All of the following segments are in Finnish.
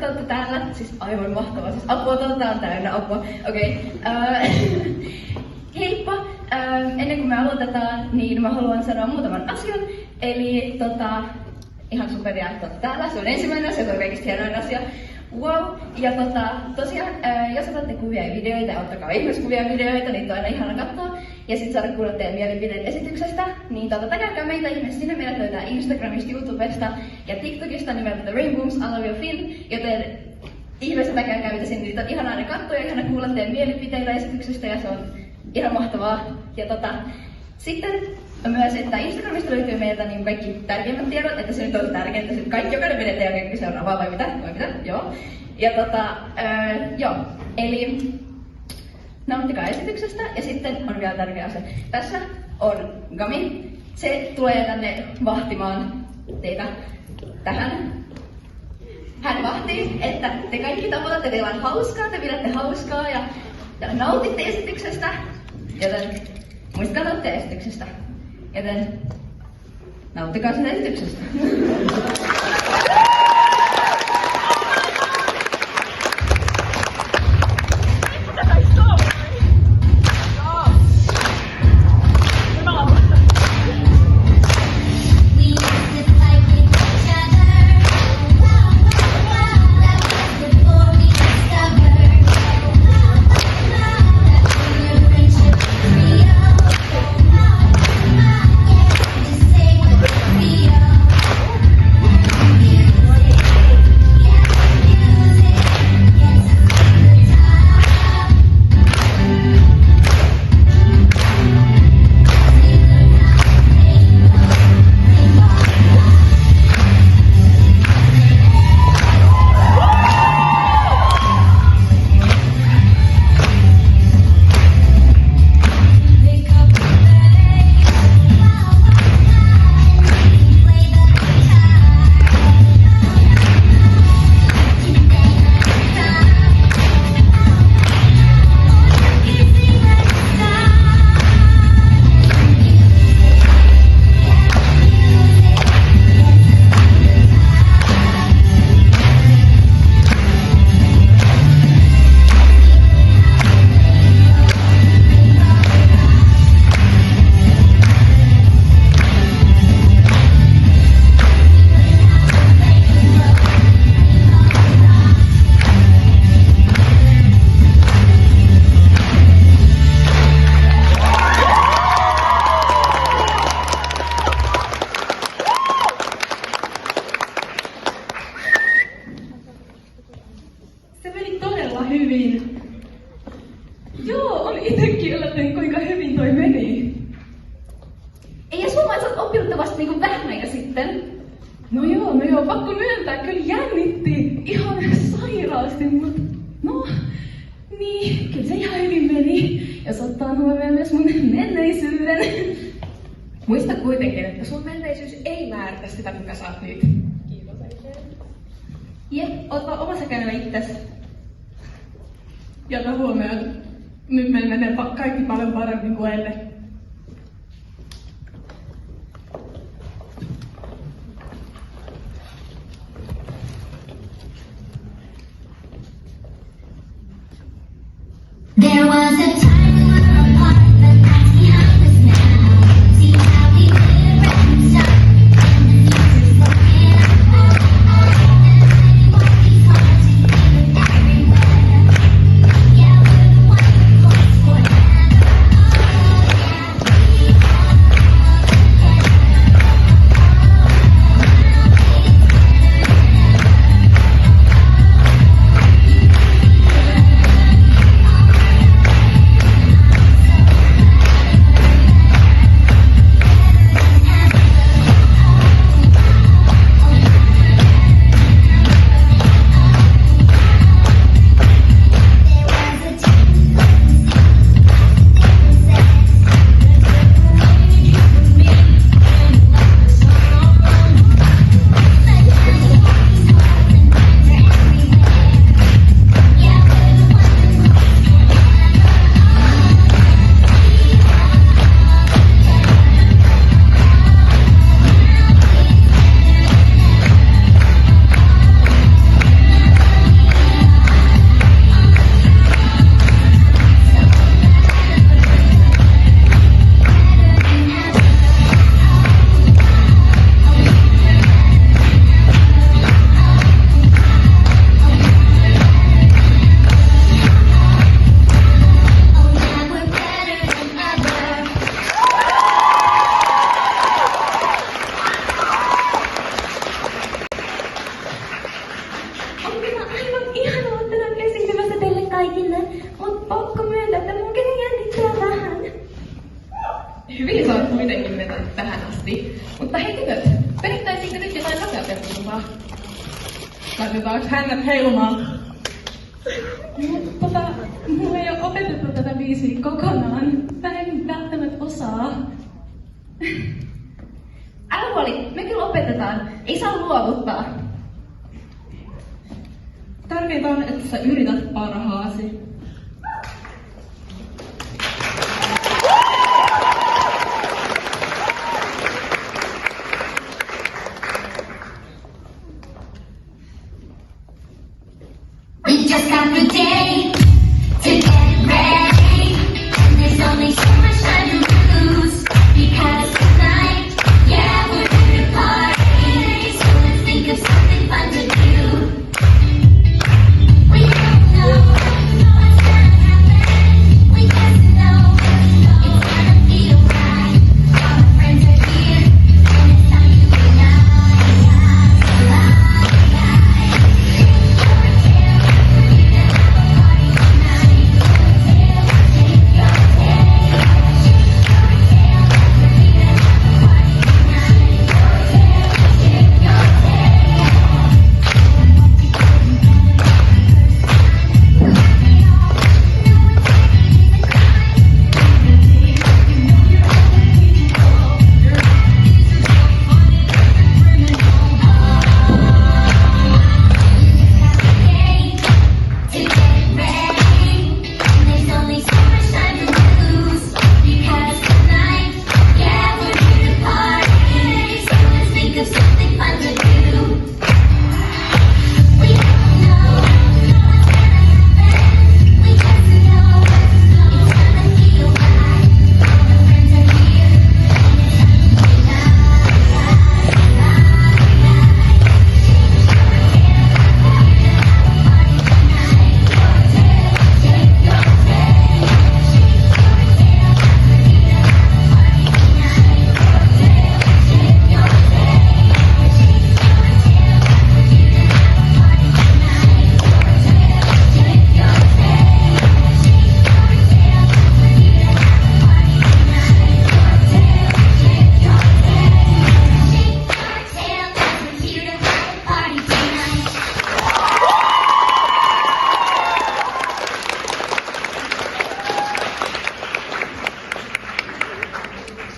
olette täällä. Siis aivan mahtavaa. Siis apua, tää on täynnä apua. Okei. Heippa! Ennen kuin me aloitetaan, niin mä haluan sanoa muutaman asian. Eli ihan superia, että olette täällä. Se on ensimmäinen asia, se on kaikista hienoin asia. Wow! Ja tosiaan, jos otatte kuvia ja videoita, ottakaa ihmiskuvia ja videoita, niin on aina ihana katsoa. Ja sit saada kuulla teidän mielipiteet esityksestä. Niin käykää meitä ihmeessä sinne, meidät löytää Instagramista, YouTubesta ja TikTokista nimeltä The Rainbooms, I Love Your Fin. Joten ihmeessä käykää meitä sinne, niitä on ihanaa ne katsoa ja ihana kuulla teidän mielipiteitä esityksestä ja se on ihan mahtavaa. Ja sitten myös, että Instagramista löytyy meiltä niin kaikki tärkeimmät tiedot, että se nyt on tärkeintä, että kaikki jokainen vedetään oikein seuraavaa vai mitä? Joo. Ja joo, eli nauttikaa esityksestä ja sitten on vielä tärkeä asia. Tässä on Gami. Se tulee tänne vahtimaan teitä tähän. Hän vahtii, että te kaikki tapatte, teillä on hauskaa, te pidätte hauskaa ja nautitte esityksestä. Joten muistakaa nauttia esityksestä. Joten nauttikaa sen esityksestä. Hyvin. Joo, oli itsekin yllättynyt, kuinka hyvin toi meni. Ei ja summa, sä oot oppinut vasta niinku vähän aika sitten. No joo, pakko myöntää, kyllä jännitti ihan sairaasti, mutta no, niin, kyllä se ihan hyvin meni. Jos ottaa huomioon myös mun menneisyyden. Muista kuitenkin, että sun menneisyys ei määritä sitä, kuka sä oot nyt. Kiitos äiti. Jep, oot vaan omassa käynä itses. Ja huomioon, nyt meillä menee kaikki paljon paremmin kuin ennen. There was a time we were apart, but that's behind us now. See how we could reconcile, and the future's looking up. And I want these hearts together everywhere. Yeah, we're the ones we're close forever. Oh, yeah. oli kyllä aivan ihana olla tänään esiintymässä teille kaikille, mutta pakko myöntää, että mun kyllä jännittää vähän. Hyvin sä oot kuitenkin vetänyt tähän asti. Mutta hei tytöt, perittäisiinkö nyt jotain nopeaperustelua? Laitetaanko hännät heilumaan? Mulla ei ole opetettu tätä biisiä kokonaan. Mä en välttämättä osaa. Älä huoli, me kyllä opetetaan. Ei saa luovuttaa. Tärkeintä on, että sä yrität parhaasi. We just got the day to get ready, and there's only so much time to lose. Because tonight, yeah, we're here to party. So let's think of something fun to do. We don't know what's gonna happen. We just know it's gonna feel right. All our friends are here, and it's time to unite.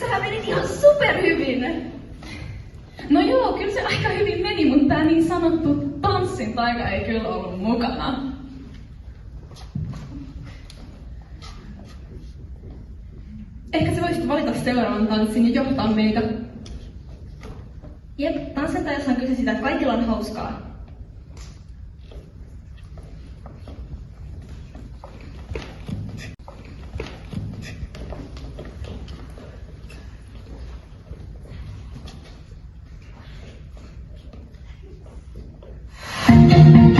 Sähän menit ihan superhyvin. No joo, kyllä se aika hyvin meni, mutta tää niin sanottu tanssin taika ei kyllä ollut mukana. Ehkä sä voisit valita seuraavan tanssin ja johtaa meitä. Jep, tanssitajassa on kyse sitä, että kaikilla on hauskaa. I'm feeling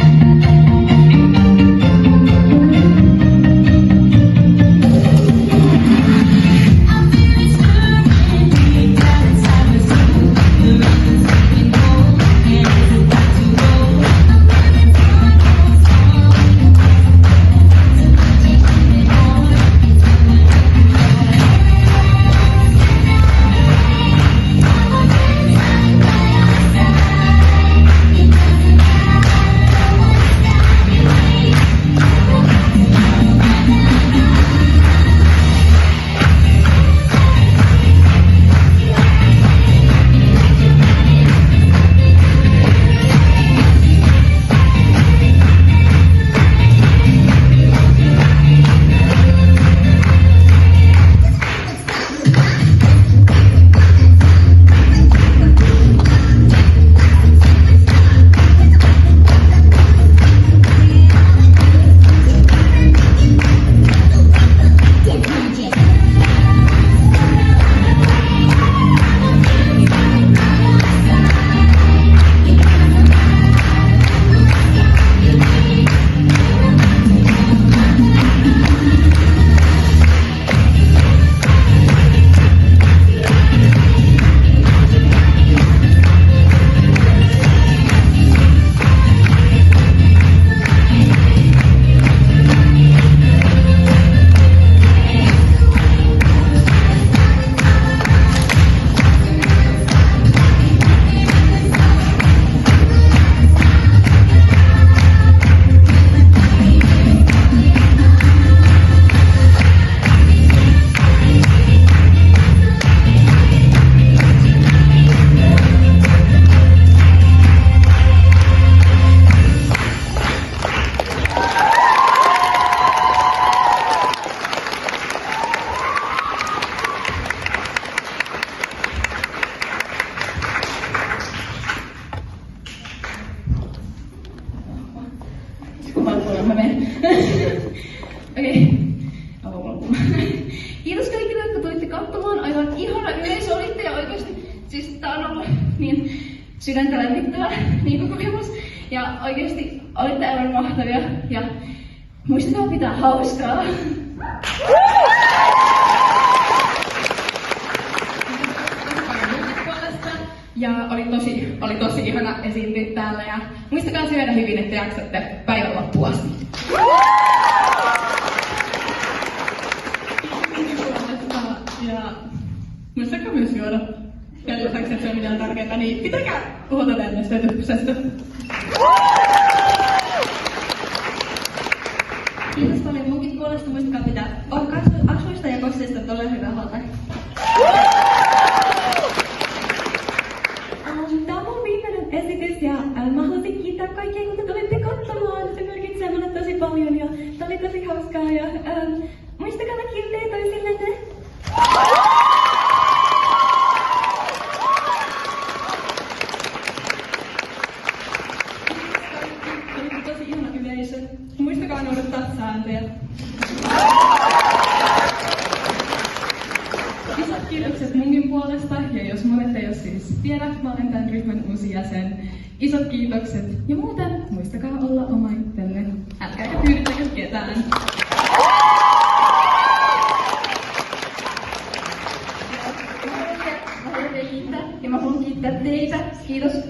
avopuolella mä menen. Okei. Avopuolella. Kiitos kaikille, jotka tulitte katsomaan. Aivan ihana yleisö olitte ja oikeesti, siis tää on ollut niin sydäntä lämmittävä niin kokemus. Ja oikeesti olitte aivan mahtavia ja muistakaa pitää hauskaa. Ja oli tosi ihana esiintyä täällä ja muistakaa syödä hyvin, että jaksatte päivän loppuun asti. Ja muistakaa myös juoda. Ja lisäksi, että se on mitään tärkeää, niin pitäkää huolta tänne syötyksestä. Kiitos paljon munkin puolesta. Muistakaa pitää asuista ja kosteista todella hyvää huolta. Tämä on mun viimeinen esitys ja mä haluaisin kiittää kaikkia, kun te tulitte katsomaan. Se merkitsee mulle tosi paljon ja tää oli tosi hauskaa ja muistakaa olla kilttejä toisillenne. Oli tosi ihana yleisö. Muistakaa noudattaa sääntöjä. Isot kiitokset munkin puolesta, ja jos monet ei ole siis tiedä, mä olen tämän ryhmän uusi jäsen. Isot kiitokset, ja muuten muistakaa olla oma itsenne. Älkääkä tyydyttäkö ketään. Ja mä haluan kiittää teitä.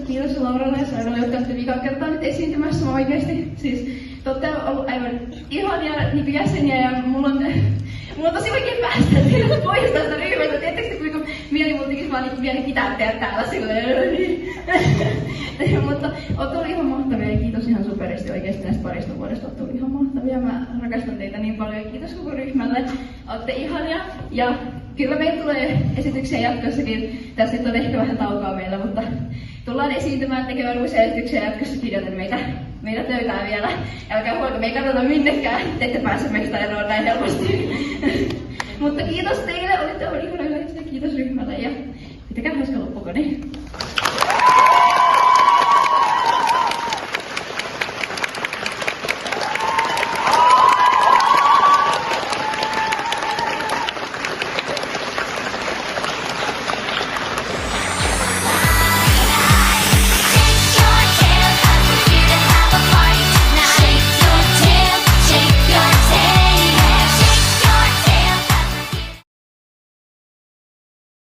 Kiitos Lauralle ja Sairalle, jotka olette vikaa kertaa nyt esiintymässä. Mä oikeesti siis te olette ollut aivan ihania niin jäseniä ja mulla on tosi vaikea päästä teidät pois tästä ryhmästä. Tiedättekö te kuinka mieli mulla tekisi vaan niin pieni kitarteja täällä silleen. Mutta olette ollut ihan mahtavia ja kiitos ihan superisti oikeesti näistä parista vuodesta. Olette ollut ihan mahtavia. Mä rakastan teitä niin paljon ja kiitos koko ryhmälle. Olette ihania ja kyllä meillä tulee esityksiä jatkossakin. Tässä nyt on ehkä vähän taukoa meillä, mutta tullaan esiintymään tekemään uusia esityksiä jatkossakin, joten meitä löytää vielä. Älkää huolta, me ei katsota minnekään, te ette pääse meistä eroon näin helposti. Mutta kiitos teille, olitte ihana yleisö, kiitos ryhmälle ja pitäkää hauska loppukoni.